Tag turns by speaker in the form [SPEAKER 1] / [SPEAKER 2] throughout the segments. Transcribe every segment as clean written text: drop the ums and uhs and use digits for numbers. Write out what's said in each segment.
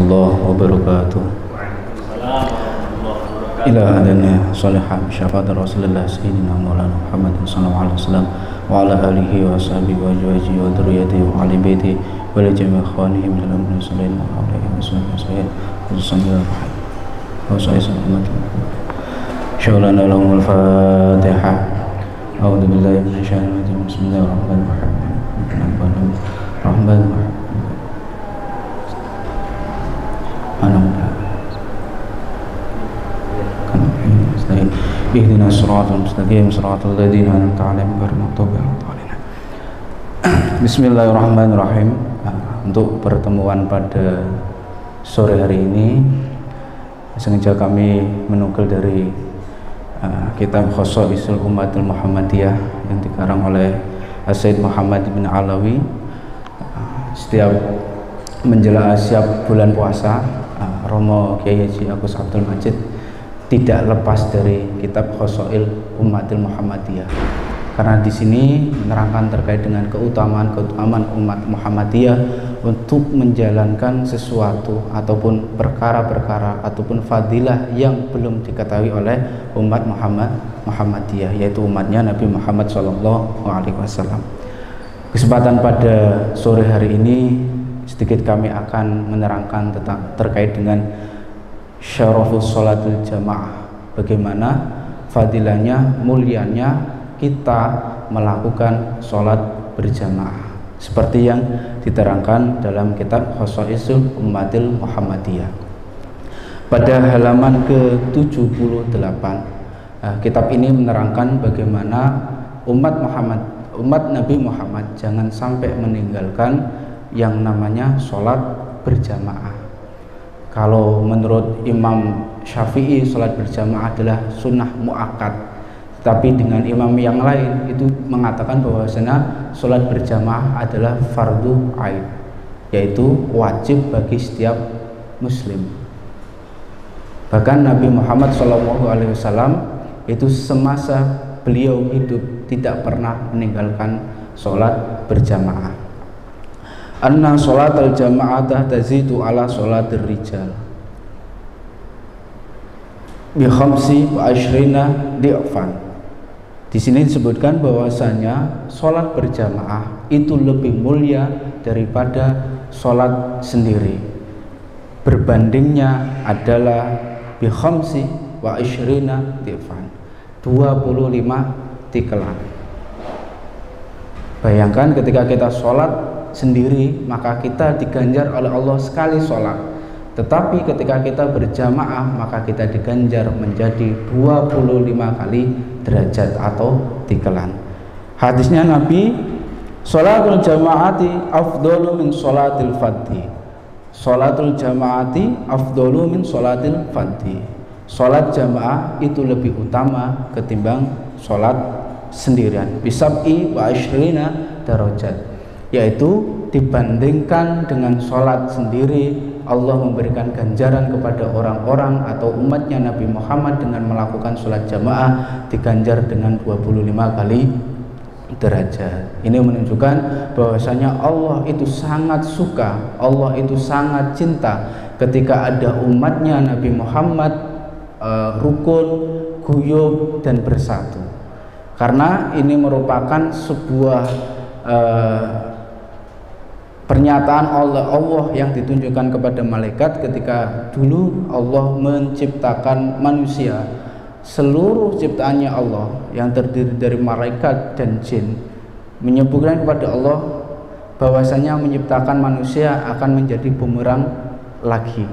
[SPEAKER 1] warahmatullahi wabarakatuh. Ila adanya salihah syafaat Rasulullah Sayyidina Maulana Muhammadin sallallahu alaihi wasallam wa ala alihi wa sahbihi wa azwajihi wa dzurriyyatihi wa ahli baitihi wa li jami'i ikhwanihi min al-muslimin wa alaihi wasallam khususan wa sallallahu syaulan lahumul fatihah. A'udzu billahi minasyaitonir rajim. Bismillahirrahmanirrahim. Rahmanirrahim. Ihdinas siratal mustaqim siratal ladzina an'amta 'alaihim ghairil maghdubi 'alaihim. Bismillahirrahmanirrahim. Untuk pertemuan pada sore hari ini sengaja kami menukil dari kitab Khosaisul Ummatil Muhammadiyah yang dikarang oleh Sayyid Muhammad bin Alawi. Setiap menjelang siap bulan puasa, Romo Kiai Haji Agus Abdul Majid tidak lepas dari kitab Khosail Ummatil Muhammadiyah, karena di sini menerangkan terkait dengan keutamaan umat Muhammadiyah untuk menjalankan sesuatu ataupun perkara-perkara ataupun fadilah yang belum diketahui oleh umat Muhammadiyah, yaitu umatnya Nabi Muhammad SAW. Kesempatan pada sore hari ini sedikit kami akan menerangkan terkait dengan syarafus sholatul jamaah, bagaimana fadilahnya, mulianya kita melakukan sholat berjamaah seperti yang diterangkan dalam kitab Khosaisul Ummatil Muhammadiyah. Pada halaman ke-78, kitab ini menerangkan bagaimana umat Nabi Muhammad jangan sampai meninggalkan yang namanya sholat berjamaah. Kalau menurut Imam Syafi'i, sholat berjamaah adalah sunnah muakkad, tetapi dengan imam yang lain itu mengatakan bahwasanya sholat berjamaah adalah fardu ain, yaitu wajib bagi setiap muslim. Bahkan Nabi Muhammad SAW itu semasa beliau hidup tidak pernah meninggalkan sholat berjamaah. Anna sholatal jama'atah tazidu ala sholatir rijal bi khamsi wa ashrina di'fan. Di sini disebutkan bahwasanya sholat berjamaah itu lebih mulia daripada sholat sendiri. Berbandingnya adalah bi khamsi wa ashrina di'fan, 25 tikelan. Bayangkan ketika kita sholat sendiri maka kita diganjar oleh Allah sekali sholat, tetapi ketika kita berjamaah maka kita diganjar menjadi 25 kali derajat atau tikelan. Hadisnya Nabi, sholatul jamaati afdalu min sholatil fardhi. Sholatul jamaati afdalu min sholatil fardhi. Sholat jamaah itu lebih utama ketimbang sholat sendirian. Bisab'i wa ashrina darajat, yaitu dibandingkan dengan sholat sendiri, Allah memberikan ganjaran kepada orang-orang atau umatnya Nabi Muhammad dengan melakukan sholat jamaah diganjar dengan 25 kali derajat. Ini menunjukkan bahwasanya Allah itu sangat suka, Allah itu sangat cinta ketika ada umatnya Nabi Muhammad rukun, guyub dan bersatu, karena ini merupakan sebuah pernyataan oleh Allah yang ditunjukkan kepada malaikat ketika dulu Allah menciptakan manusia. Seluruh ciptaannya Allah yang terdiri dari malaikat dan jin menyebutkan kepada Allah bahwasanya menciptakan manusia akan menjadi bumerang lagi,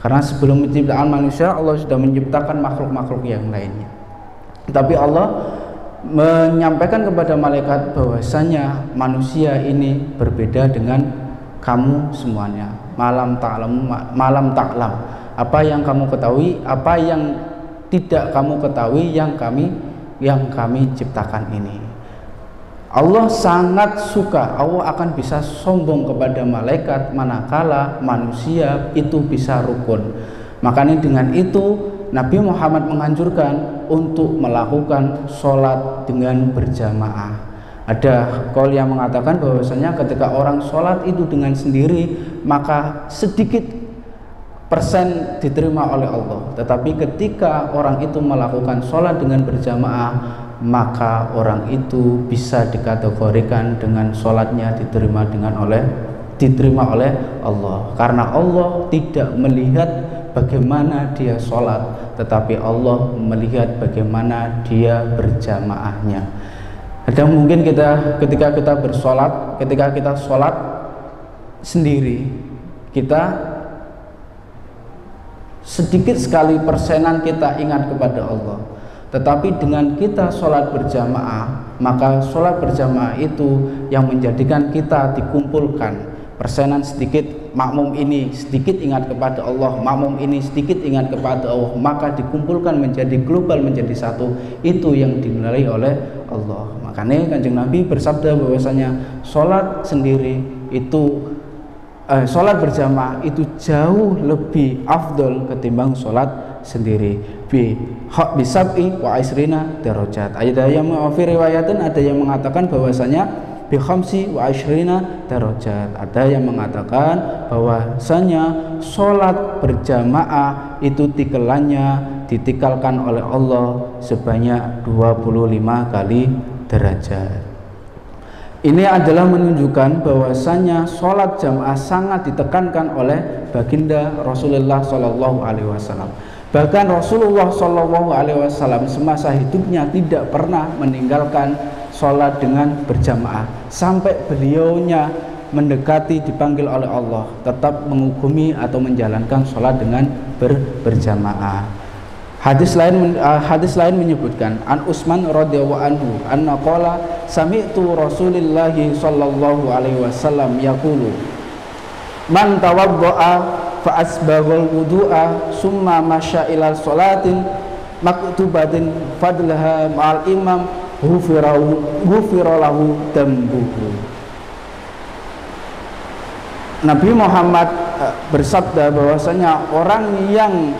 [SPEAKER 1] karena sebelum menciptakan manusia Allah sudah menciptakan makhluk-makhluk yang lainnya. Tapi Allah menyampaikan kepada malaikat bahwasanya manusia ini berbeda dengan kamu semuanya. Malam ta'lam, apa yang kamu ketahui, apa yang tidak kamu ketahui yang kami ciptakan ini. Allah sangat suka, Allah akan bisa sombong kepada malaikat manakala manusia itu bisa rukun. Makanya dengan itu Nabi Muhammad menganjurkan untuk melakukan sholat dengan berjamaah. Ada qaul yang mengatakan bahwasanya ketika orang sholat itu dengan sendiri, maka sedikit diterima oleh Allah. Tetapi ketika orang itu melakukan sholat dengan berjamaah, maka orang itu bisa dikategorikan dengan sholatnya diterima oleh Allah, karena Allah tidak melihat bagaimana dia sholat, tetapi Allah melihat bagaimana dia berjamaahnya. Kadang mungkin ketika kita bersolat, ketika kita sholat sendiri, kita sedikit sekali persenan kita ingat kepada Allah. Tetapi dengan kita sholat berjamaah, maka sholat berjamaah itu yang menjadikan kita dikumpulkan. Persenan sedikit, makmum ini sedikit ingat kepada Allah, makmum ini sedikit ingat kepada Allah, maka dikumpulkan menjadi global, menjadi satu. Itu yang dinilai oleh Allah. Makanya Kanjeng Nabi bersabda bahwasanya sholat sendiri itu sholat berjamaah itu jauh lebih afdol ketimbang sholat sendiri. Bisab'i wa isrina darajat. Ada yang ada yang mengatakan bahwasanya bi khamsi wa isrina darajat. Ada yang mengatakan bahwasanya sholat berjamaah itu tikelannya ditikalkan oleh Allah sebanyak 25 kali derajat. Ini adalah menunjukkan bahwasanya sholat jamaah sangat ditekankan oleh baginda Rasulullah Shallallahu Alaihi Wasallam. Bahkan Rasulullah Shallallahu Alaihi Wasallam semasa hidupnya tidak pernah meninggalkan sholat dengan berjamaah, sampai beliaunya mendekati dipanggil oleh Allah tetap mengugumi atau menjalankan sholat dengan berjamaah. Hadis lain menyebutkan an Utsman radhiyallahu anhu anna qala sami'tu Rasulillah sallallahu alaihi wasallam yaqulu man tawaddaa fa asbaghal wudu'a summa masya ila sholatin maktubatin fadlaha ma'al imam ghufira lahu dambuhu. Nabi Muhammad bersabda bahwasanya orang yang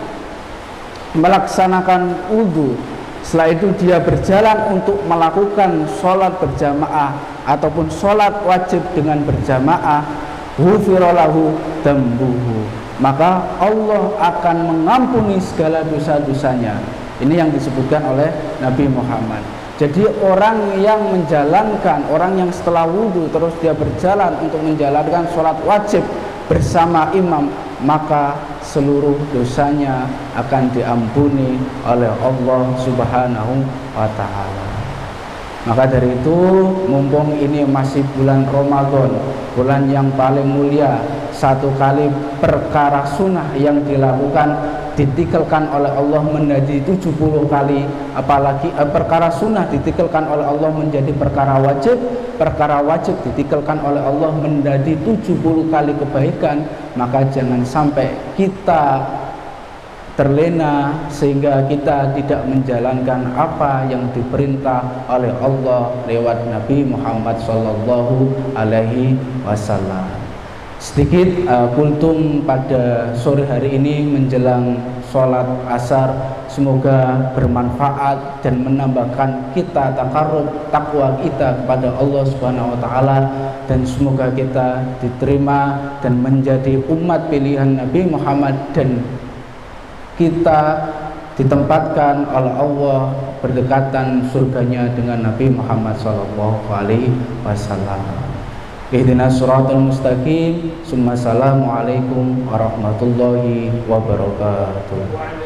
[SPEAKER 1] melaksanakan wudhu, setelah itu dia berjalan untuk melakukan sholat berjamaah ataupun sholat wajib dengan berjamaah, ghufira lahu dambuhu, maka Allah akan mengampuni segala dosa-dosanya. Ini yang disebutkan oleh Nabi Muhammad. Jadi orang yang menjalankan, orang yang setelah wudhu terus dia berjalan untuk menjalankan sholat wajib bersama imam, maka seluruh dosanya akan diampuni oleh Allah Subhanahu wa ta'ala. Maka dari itu, mumpung ini masih bulan Ramadan, bulan yang paling mulia, satu kali perkara sunnah yang dilakukan ditikelkan oleh Allah menjadi 70 kali, apalagi perkara sunnah ditikelkan oleh Allah menjadi perkara wajib ditikelkan oleh Allah menjadi 70 kali kebaikan. Maka jangan sampai kita terlena sehingga kita tidak menjalankan apa yang diperintah oleh Allah lewat Nabi Muhammad sallallahu alaihi wasallam. Sedikit kultum pada sore hari ini menjelang sholat asar, semoga bermanfaat dan menambahkan kita takarrub takwa kita kepada Allah Subhanahu wa taala, dan semoga kita diterima dan menjadi umat pilihan Nabi Muhammad dan kita ditempatkan oleh Allah berdekatan surganya dengan Nabi Muhammad sallallahu alaihi wasallam. Ihdinas siratal mustaqim. Assalamualaikum warahmatullahi wabarakatuh.